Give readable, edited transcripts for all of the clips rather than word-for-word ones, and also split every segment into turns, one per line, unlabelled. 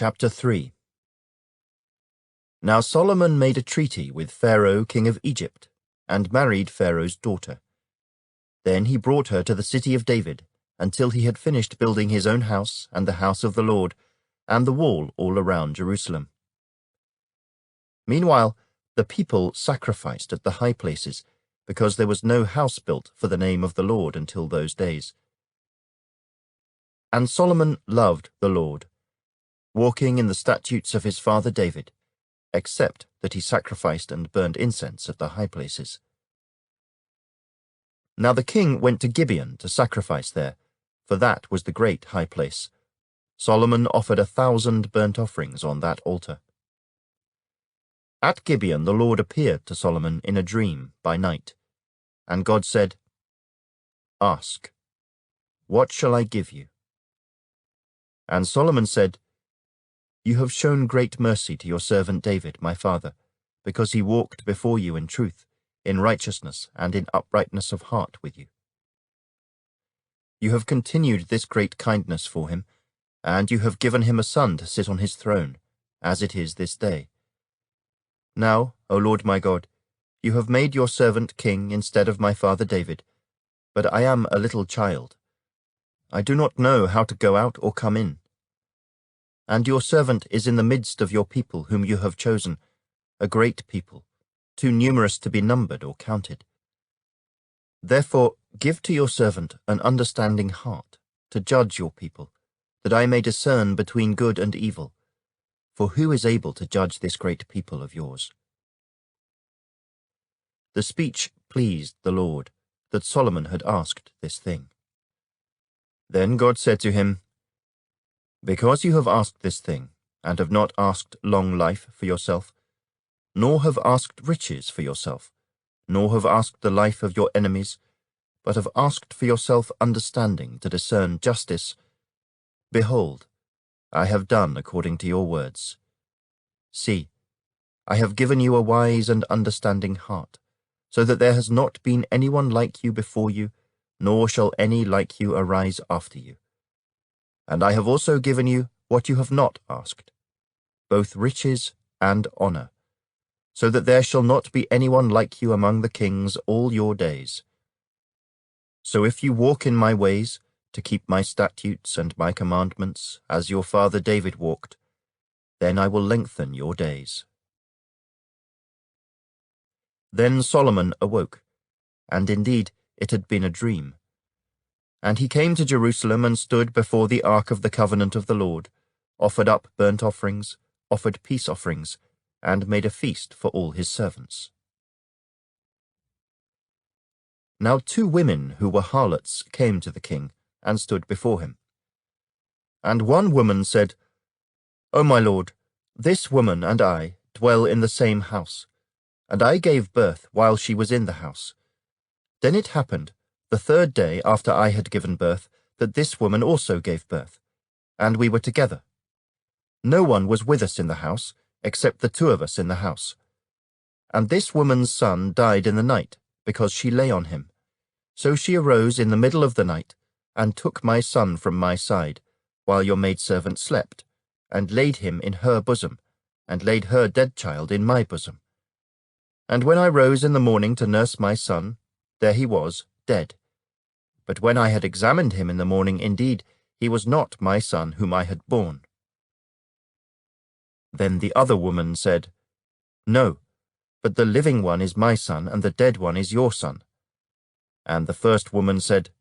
Chapter 3. Now Solomon made a treaty with Pharaoh king of Egypt, and married Pharaoh's daughter. Then he brought her to the city of David, until he had finished building his own house and the house of the Lord, and the wall all around Jerusalem. Meanwhile, the people sacrificed at the high places, because there was no house built for the name of the Lord until those days. And Solomon loved the Lord, walking in the statutes of his father David, except that he sacrificed and burned incense at the high places. Now the king went to Gibeon to sacrifice there, for that was the great high place. Solomon offered 1,000 burnt offerings on that altar. At Gibeon the Lord appeared to Solomon in a dream by night, and God said, "Ask, what shall I give you?" And Solomon said, "You have shown great mercy to your servant David, my father, because he walked before you in truth, in righteousness, and in uprightness of heart with you. You have continued this great kindness for him, and you have given him a son to sit on his throne, as it is this day. Now, O Lord my God, you have made your servant king instead of my father David, but I am a little child. I do not know how to go out or come in. And your servant is in the midst of your people whom you have chosen, a great people, too numerous to be numbered or counted. Therefore give to your servant an understanding heart, to judge your people, that I may discern between good and evil. For who is able to judge this great people of yours?" The speech pleased the Lord, that Solomon had asked this thing. Then God said to him, "Because you have asked this thing, and have not asked long life for yourself, nor have asked riches for yourself, nor have asked the life of your enemies, but have asked for yourself understanding to discern justice, behold, I have done according to your words. See, I have given you a wise and understanding heart, so that there has not been anyone like you before you, nor shall any like you arise after you. And I have also given you what you have not asked, both riches and honor, so that there shall not be anyone like you among the kings all your days. So if you walk in my ways, to keep my statutes and my commandments, as your father David walked, then I will lengthen your days." Then Solomon awoke, and indeed it had been a dream. And he came to Jerusalem and stood before the ark of the covenant of the Lord, offered up burnt offerings, offered peace offerings, and made a feast for all his servants. Now 2 women who were harlots came to the king, and stood before him. And one woman said, "O my lord, this woman and I dwell in the same house, and I gave birth while she was in the house. Then it happened, the 3rd day after I had given birth, that this woman also gave birth, and we were together. No one was with us in the house, except the 2 of us in the house. And this woman's son died in the night, because she lay on him. So she arose in the middle of the night, and took my son from my side, while your maidservant slept, and laid him in her bosom, and laid her dead child in my bosom. And when I rose in the morning to nurse my son, there he was, dead. But when I had examined him in the morning, indeed, he was not my son whom I had borne." Then the other woman said, "No, but the living one is my son, and the dead one is your son." And the first woman said,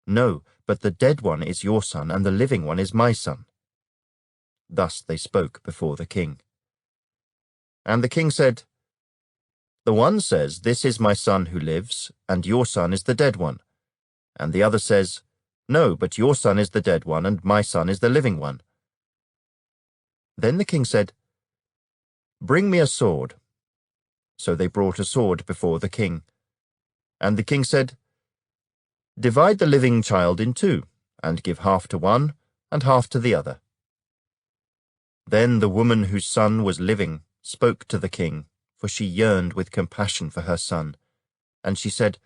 "No, but the dead one is your son, and the living one is my son." Thus they spoke before the king. And the king said, "The one says, 'This is my son who lives, and your son is the dead one.' And the other says, 'No, but your son is the dead one, and my son is the living one.'" Then the king said, "Bring me a sword." So they brought a sword before the king. And the king said, "Divide the living child in 2, and give half to one and half to the other." Then the woman whose son was living spoke to the king, for she yearned with compassion for her son. And she said,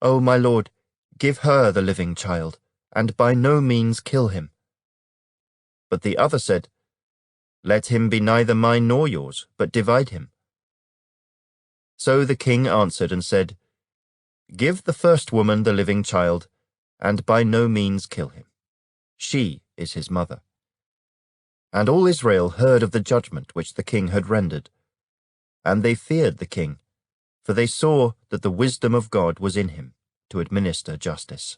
"O my lord, give her the living child, and by no means kill him." But the other said, Let him be neither mine nor yours, but divide him. So the king answered and said, Give the first woman the living child, and by no means kill him. She is his mother. And all Israel heard of the judgment which the king had rendered. And they feared the king, for they saw that the wisdom of God was in him to administer justice.